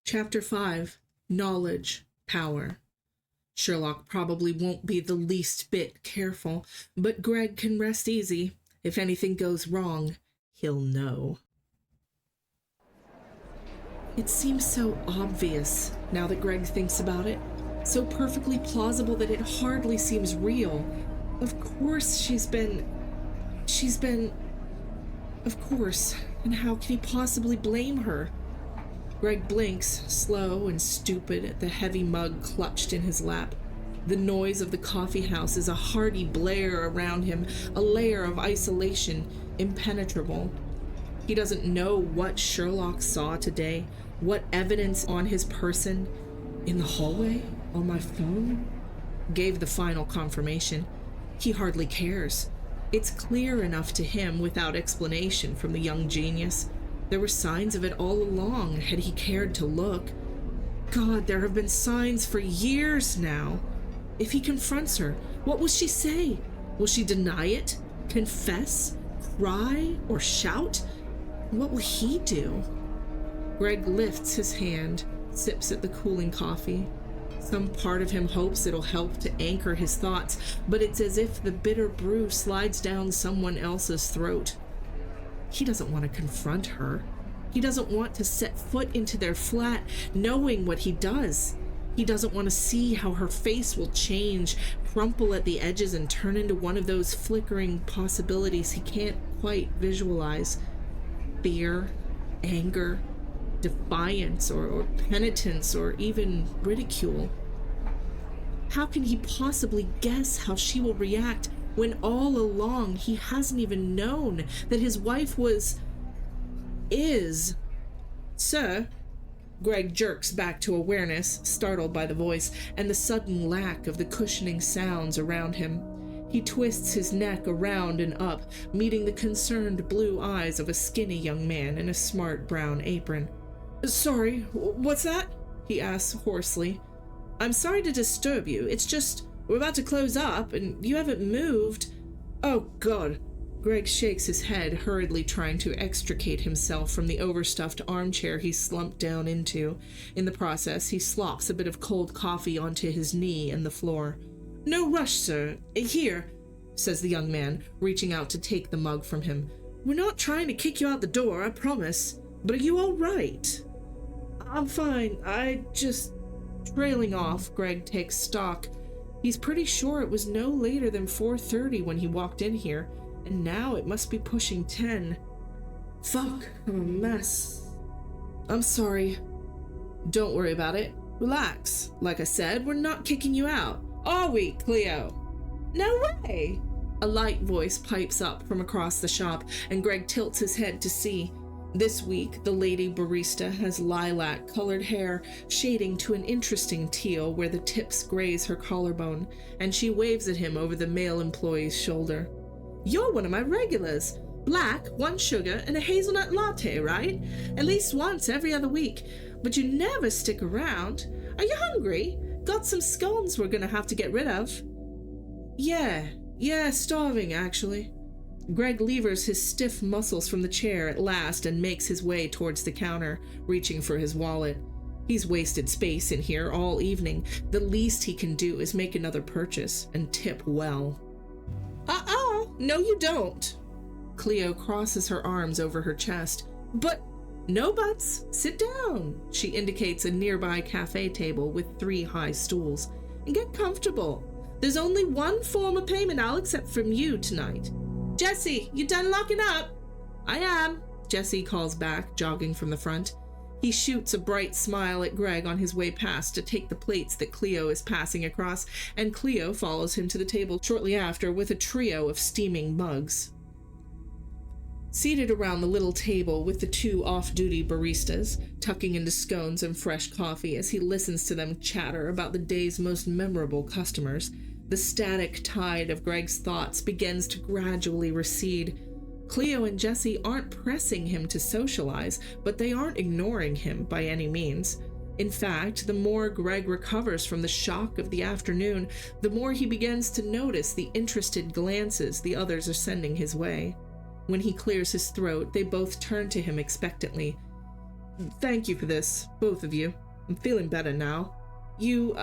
Chapter 5. Knowledge. Power. Sherlock probably won't be the least bit careful, but Greg can rest easy. If anything goes wrong, he'll know. It seems so obvious now that Greg thinks about it. So perfectly plausible that it hardly seems real. Of course she's been... Of course. And how can he possibly blame her? Greg blinks, slow and stupid, at the heavy mug clutched in his lap. The noise of the coffee house is a hearty blare around him, a layer of isolation, impenetrable. He doesn't know what Sherlock saw today, what evidence on his person, in the hallway, on my phone, gave the final confirmation. He hardly cares. It's clear enough to him without explanation from the young genius. There were signs of it all along, had he cared to look. God, there have been signs for years now. If he confronts her, what will she say? Will she deny it? Confess? Cry? Or shout? What will he do? Greg lifts his hand, sips at the cooling coffee. Some part of him hopes it'll help to anchor his thoughts, but it's as if the bitter brew slides down someone else's throat. He doesn't want to confront her. He doesn't want to set foot into their flat, knowing what he does. He doesn't want to see how her face will change, crumple at the edges, and turn into one of those flickering possibilities he can't quite visualize. Fear, anger, defiance, or penitence, or even ridicule. How can he possibly guess how she will react when all along he hasn't even known that his wife is? Sir? Greg jerks back to awareness, startled by the voice and the sudden lack of the cushioning sounds around him. He twists his neck around and up, meeting the concerned blue eyes of a skinny young man in a smart brown apron. Sorry, what's that? He asks hoarsely. I'm sorry to disturb you. It's just, we're about to close up, and you haven't moved. Oh, God. Greg shakes his head, hurriedly trying to extricate himself from the overstuffed armchair he slumped down into. In the process, he slops a bit of cold coffee onto his knee and the floor. No rush, sir. Here, says the young man, reaching out to take the mug from him. We're not trying to kick you out the door, I promise. But are you all right? I'm fine. Trailing off, Greg takes stock. He's pretty sure it was no later than 4:30 when he walked in here, and now it must be pushing 10. Fuck, I'm a mess. I'm sorry. Don't worry about it. Relax. Like I said, we're not kicking you out. Are we, Cleo? No way! A light voice pipes up from across the shop, and Greg tilts his head to see. This week, the lady barista has lilac-colored hair, shading to an interesting teal where the tips graze her collarbone, and she waves at him over the male employee's shoulder. You're one of my regulars. Black, 1 sugar, and a hazelnut latte, right? At least once every other week. But you never stick around. Are you hungry? Got some scones we're gonna have to get rid of. Yeah, starving, actually. Greg levers his stiff muscles from the chair at last and makes his way towards the counter, reaching for his wallet. He's wasted space in here all evening. The least he can do is make another purchase and tip well. No you don't. Cleo crosses her arms over her chest. But no buts. Sit down. She indicates a nearby cafe table with 3 high stools. And get comfortable. There's only one form of payment I'll accept from you tonight. Jesse, you done locking up? I am, Jesse calls back, jogging from the front. He shoots a bright smile at Greg on his way past to take the plates that Cleo is passing across, and Cleo follows him to the table shortly after with a trio of steaming mugs. Seated around the little table with the 2 off-duty baristas, tucking into scones and fresh coffee as he listens to them chatter about the day's most memorable customers, the static tide of Greg's thoughts begins to gradually recede. Cleo and Jesse aren't pressing him to socialize, but they aren't ignoring him by any means. In fact, the more Greg recovers from the shock of the afternoon, the more he begins to notice the interested glances the others are sending his way. When he clears his throat, they both turn to him expectantly. Thank you for this, both of you. I'm feeling better now. You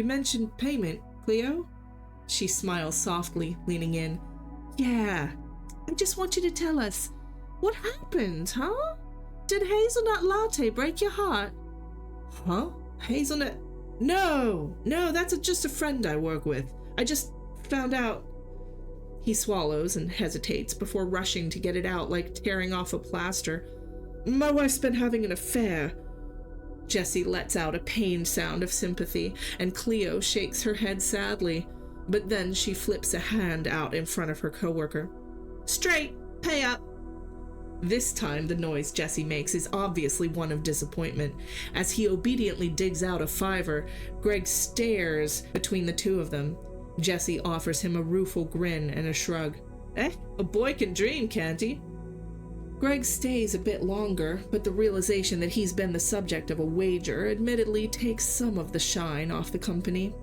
mentioned payment, Cleo? She smiles softly, leaning in. Yeah, I just want you to tell us, what happened, huh? Did hazelnut latte break your heart? Huh? Hazelnut? No, that's just a friend I work with. I just found out. He swallows and hesitates before rushing to get it out like tearing off a plaster. My wife's been having an affair. Jessie lets out a pained sound of sympathy, and Cleo shakes her head sadly, but then she flips a hand out in front of her coworker. Straight, pay up. This time the noise Jessie makes is obviously one of disappointment. As he obediently digs out a $5, Greg stares between the two of them. Jessie offers him a rueful grin and a shrug. A boy can dream, can't he? Greg stays a bit longer, but the realization that he's been the subject of a wager admittedly takes some of the shine off the company.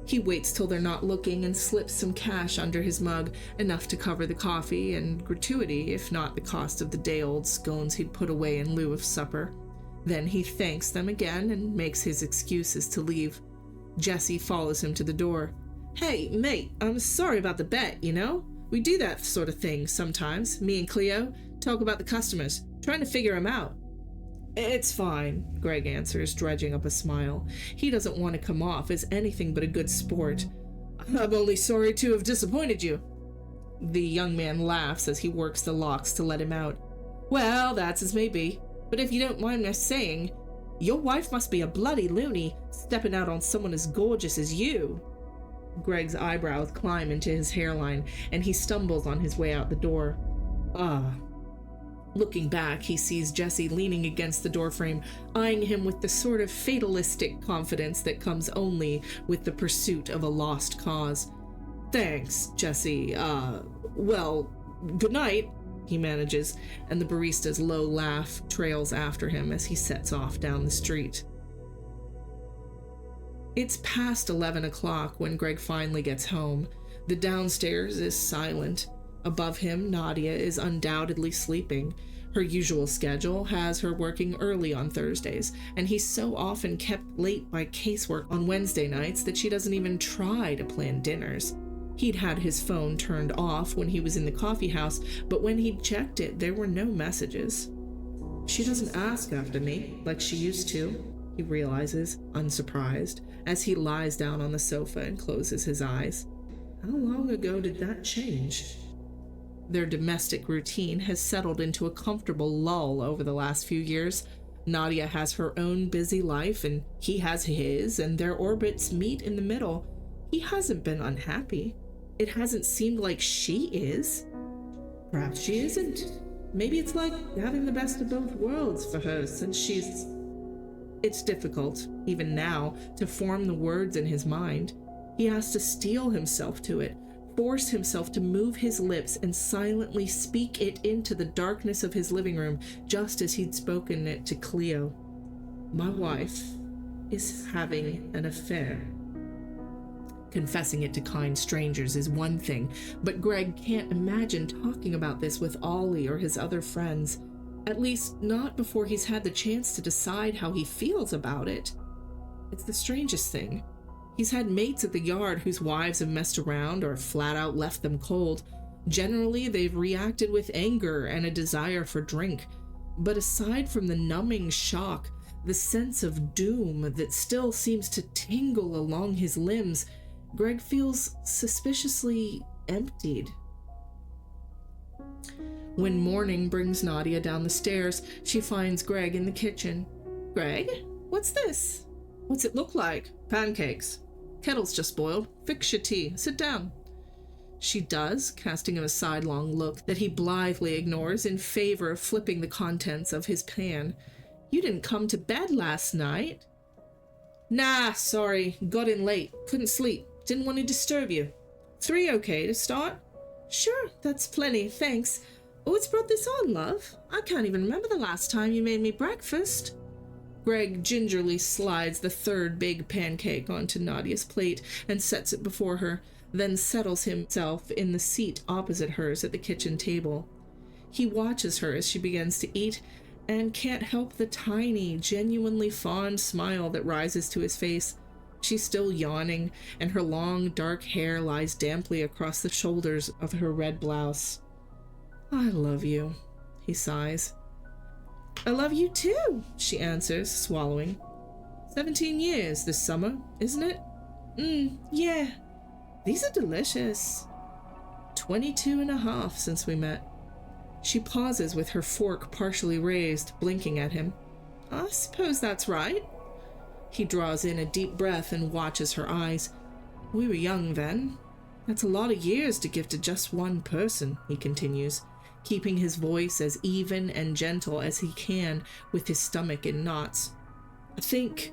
He waits till they're not looking and slips some cash under his mug, enough to cover the coffee and gratuity, if not the cost of the day-old scones he'd put away in lieu of supper. Then he thanks them again and makes his excuses to leave. Jessie follows him to the door. Hey, mate, I'm sorry about the bet, you know? We do that sort of thing sometimes, me and Cleo. Talk about the customers, trying to figure them out. It's fine, Greg answers, dredging up a smile. He doesn't want to come off as anything but a good sport. I'm only sorry to have disappointed you. The young man laughs as he works the locks to let him out. Well, that's as may be, but if you don't mind my saying, your wife must be a bloody loony, stepping out on someone as gorgeous as you. Greg's eyebrows climb into his hairline, and he stumbles on his way out the door. Looking back, he sees Jessie leaning against the doorframe, eyeing him with the sort of fatalistic confidence that comes only with the pursuit of a lost cause. Thanks, Jessie. Well, good night, he manages, and the barista's low laugh trails after him as he sets off down the street. It's past 11 o'clock when Greg finally gets home. The downstairs is silent. Above him, Nadia is undoubtedly sleeping. Her usual schedule has her working early on Thursdays, and he's so often kept late by casework on Wednesday nights that she doesn't even try to plan dinners. He'd had his phone turned off when he was in the coffee house, but when he'd checked it, there were no messages. She doesn't ask after me like she used to, he realizes, unsurprised, as he lies down on the sofa and closes his eyes. How long ago did that change? Their domestic routine has settled into a comfortable lull over the last few years. Nadia has her own busy life, and he has his, and their orbits meet in the middle. He hasn't been unhappy. It hasn't seemed like she is. Perhaps she isn't. Maybe it's like having the best of both worlds for her since she's... It's difficult, even now, to form the words in his mind. He has to steel himself to it, force himself to move his lips and silently speak it into the darkness of his living room, just as he'd spoken it to Cleo. My wife is having an affair. Confessing it to kind strangers is one thing, but Greg can't imagine talking about this with Ollie or his other friends. At least not before he's had the chance to decide how he feels about it. It's the strangest thing. He's had mates at the yard whose wives have messed around or flat out left them cold. Generally, they've reacted with anger and a desire for drink. But aside from the numbing shock, the sense of doom that still seems to tingle along his limbs, Greg feels suspiciously emptied. When morning brings Nadia down the stairs, she finds Greg in the kitchen. Greg, what's this? What's it look like? Pancakes. Kettle's just boiled. Fix your tea. Sit down. She does, casting him a sidelong look that he blithely ignores in favor of flipping the contents of his pan. You didn't come to bed last night? Nah, sorry. Got in late. Couldn't sleep. Didn't want to disturb you. 3 okay to start? Sure, that's plenty, thanks. What's brought this on, love? I can't even remember the last time you made me breakfast. Greg gingerly slides the third big pancake onto Nadia's plate and sets it before her, then settles himself in the seat opposite hers at the kitchen table. He watches her as she begins to eat, and can't help the tiny, genuinely fond smile that rises to his face. She's still yawning, and her long, dark hair lies damply across the shoulders of her red blouse. I love you, he sighs. I love you too, she answers, swallowing. 17 years this summer, isn't it? Yeah. These are delicious. 22 and a half since we met. She pauses with her fork partially raised, blinking at him. I suppose that's right. He draws in a deep breath and watches her eyes. We were young then. That's a lot of years to give to just one person, he continues, keeping his voice as even and gentle as he can with his stomach in knots. I think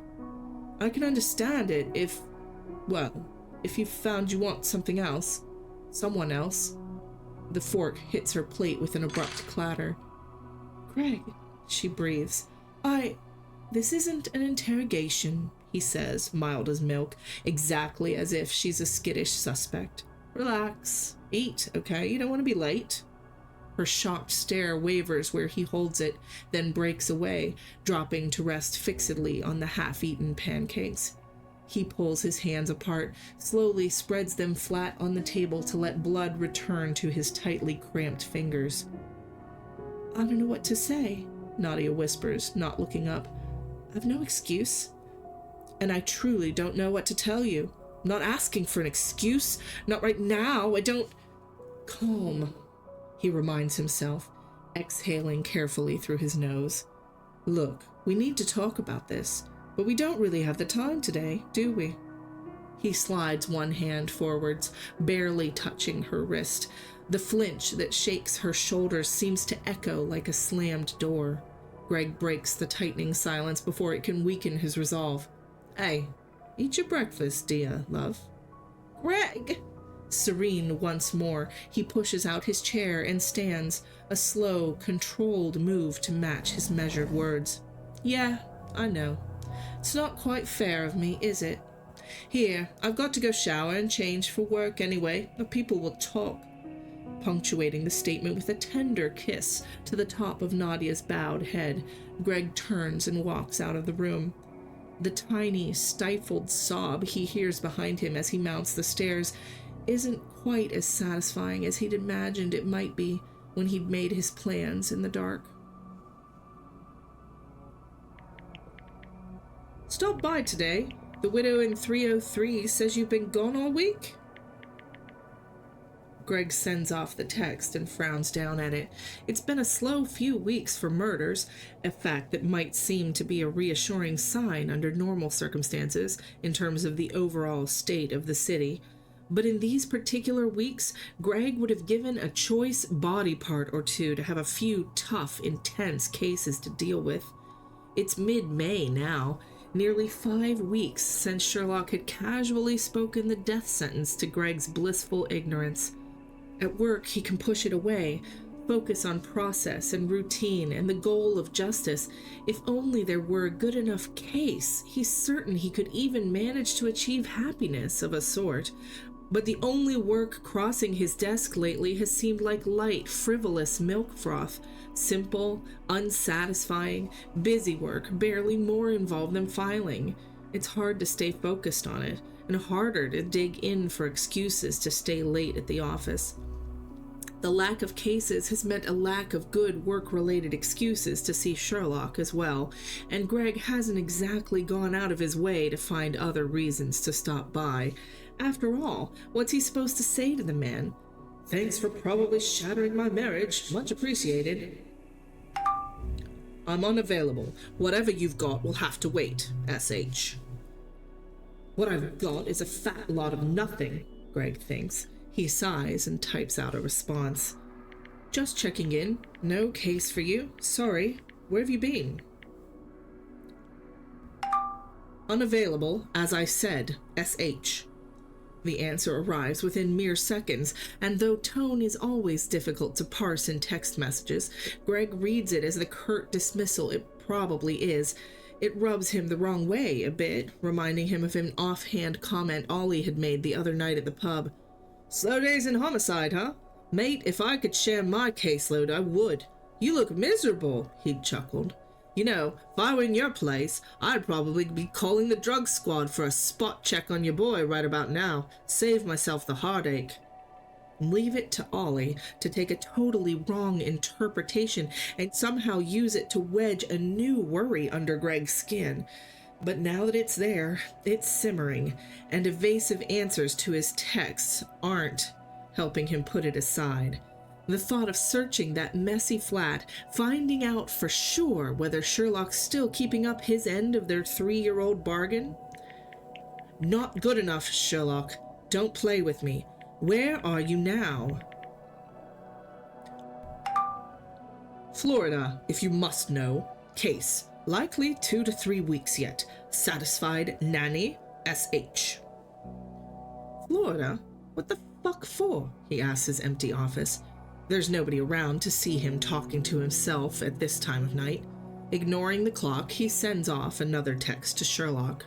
I can understand it if you found you want something else. Someone else. The fork hits her plate with an abrupt clatter. Greg, she breathes. This isn't an interrogation, he says, mild as milk, exactly as if she's a skittish suspect. Relax. Eat, okay? You don't want to be late. Her shocked stare wavers where he holds it, then breaks away, dropping to rest fixedly on the half-eaten pancakes. He pulls his hands apart, slowly spreads them flat on the table to let blood return to his tightly cramped fingers. I don't know what to say, Nadia whispers, not looking up. I've no excuse. And I truly don't know what to tell you. I'm not asking for an excuse. Not right now. I don't... Calm, he reminds himself, exhaling carefully through his nose. Look, we need to talk about this, but we don't really have the time today, do we? He slides one hand forwards, barely touching her wrist. The flinch that shakes her shoulders seems to echo like a slammed door. Greg breaks the tightening silence before it can weaken his resolve. Hey, eat your breakfast, dear love. Greg! Serene once more, he pushes out his chair and stands, a slow, controlled move to match his measured words. Yeah, I know. It's not quite fair of me, is it? Here, I've got to go shower and change for work anyway, or people will talk. Punctuating the statement with a tender kiss to the top of Nadia's bowed head, Greg turns and walks out of the room. The tiny, stifled sob he hears behind him as he mounts the stairs isn't quite as satisfying as he'd imagined it might be when he'd made his plans in the dark. Stop by today. The widow in 303 says you've been gone all week. Greg sends off the text and frowns down at it. It's been a slow few weeks for murders, a fact that might seem to be a reassuring sign under normal circumstances in terms of the overall state of the city. But in these particular weeks, Greg would have given a choice body part or two to have a few tough, intense cases to deal with. It's mid-May now, nearly 5 weeks since Sherlock had casually spoken the death sentence to Greg's blissful ignorance. At work, he can push it away, focus on process and routine and the goal of justice. If only there were a good enough case, he's certain he could even manage to achieve happiness of a sort. But the only work crossing his desk lately has seemed like light, frivolous milk froth. Simple, unsatisfying, busy work, barely more involved than filing. It's hard to stay focused on it, and harder to dig in for excuses to stay late at the office. The lack of cases has meant a lack of good work-related excuses to see Sherlock as well, and Greg hasn't exactly gone out of his way to find other reasons to stop by. After all, what's he supposed to say to the man? Thanks for probably shattering my marriage. Much appreciated. I'm unavailable. Whatever you've got will have to wait, S.H. What I've got is a fat lot of nothing, Greg thinks. He sighs and types out a response. Just checking in. No case for you. Sorry. Where have you been? Unavailable, as I said, S.H. The answer arrives within mere seconds, and though tone is always difficult to parse in text messages, Greg reads it as the curt dismissal it probably is. It rubs him the wrong way a bit, reminding him of an offhand comment Ollie had made the other night at the pub. Slow days in homicide, huh? Mate, if I could share my caseload, I would. You look miserable, he'd chuckled. You know, if I were in your place, I'd probably be calling the drug squad for a spot check on your boy right about now. Save myself the heartache. Leave it to Ollie to take a totally wrong interpretation and somehow use it to wedge a new worry under Greg's skin. But now that it's there, it's simmering, and evasive answers to his texts aren't helping him put it aside. The thought of searching that messy flat, finding out for sure whether Sherlock's still keeping up his end of their 3-year-old bargain? Not good enough, Sherlock. Don't play with me. Where are you now? Florida, if you must know. Case. Likely 2 to 3 weeks yet. Satisfied, Nanny, S.H. Florida? What the fuck for? He asks his empty office. There's nobody around to see him talking to himself at this time of night. Ignoring the clock, he sends off another text to Sherlock.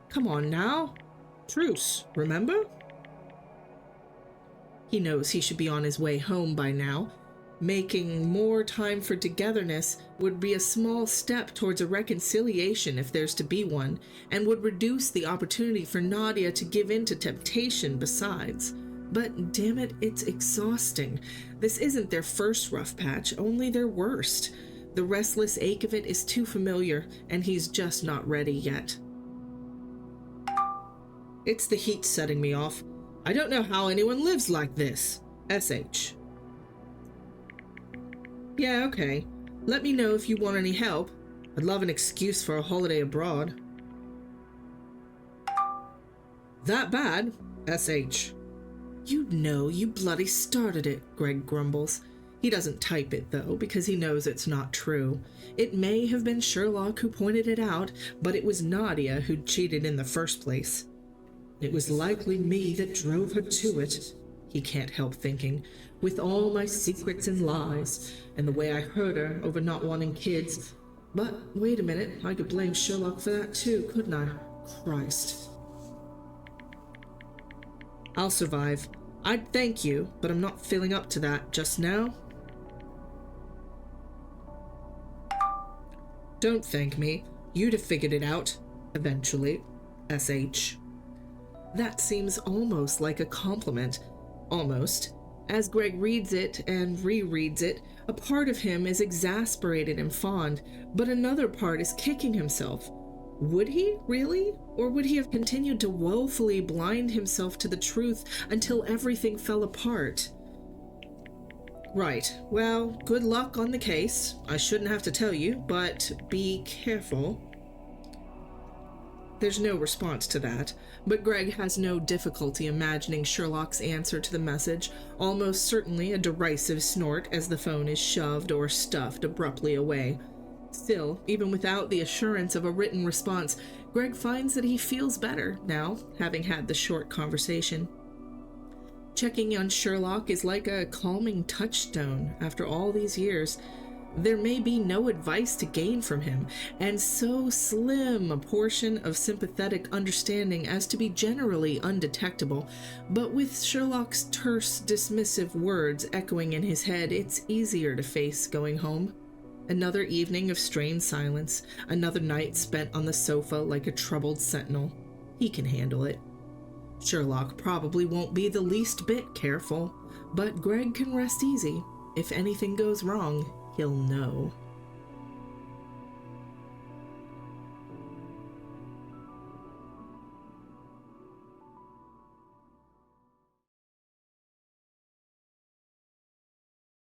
Come on now. Truce, remember? He knows he should be on his way home by now. Making more time for togetherness would be a small step towards a reconciliation if there's to be one, and would reduce the opportunity for Nadia to give in to temptation besides. But damn it, it's exhausting. This isn't their first rough patch, only their worst. The restless ache of it is too familiar, and he's just not ready yet. It's the heat setting me off. I don't know how anyone lives like this. S.H. Yeah, okay. Let me know if you want any help. I'd love an excuse for a holiday abroad. That bad? S.H. You know you bloody started it, Greg grumbles. He doesn't type it, though, because he knows it's not true. It may have been Sherlock who pointed it out, but it was Nadia who'd cheated in the first place. It was likely me that drove her to it, he can't help thinking, with all my secrets and lies, and the way I hurt her over not wanting kids. But wait a minute, I could blame Sherlock for that too, couldn't I? Christ. I'll survive. I'd thank you, but I'm not feeling up to that just now. Don't thank me. You'd have figured it out. Eventually. S.H. That seems almost like a compliment. Almost. As Greg reads it and rereads it, a part of him is exasperated and fond, but another part is kicking himself. Would he, really? Or would he have continued to woefully blind himself to the truth until everything fell apart? Right. Well, good luck on the case. I shouldn't have to tell you, but be careful. There's no response to that, but Greg has no difficulty imagining Sherlock's answer to the message, almost certainly a derisive snort as the phone is shoved or stuffed abruptly away. Still, even without the assurance of a written response, Greg finds that he feels better now, having had the short conversation. Checking on Sherlock is like a calming touchstone after all these years. There may be no advice to gain from him, and so slim a portion of sympathetic understanding as to be generally undetectable, but with Sherlock's terse, dismissive words echoing in his head, it's easier to face going home. Another evening of strained silence, another night spent on the sofa like a troubled sentinel. He can handle it. Sherlock probably won't be the least bit careful, but Greg can rest easy. If anything goes wrong, he'll know.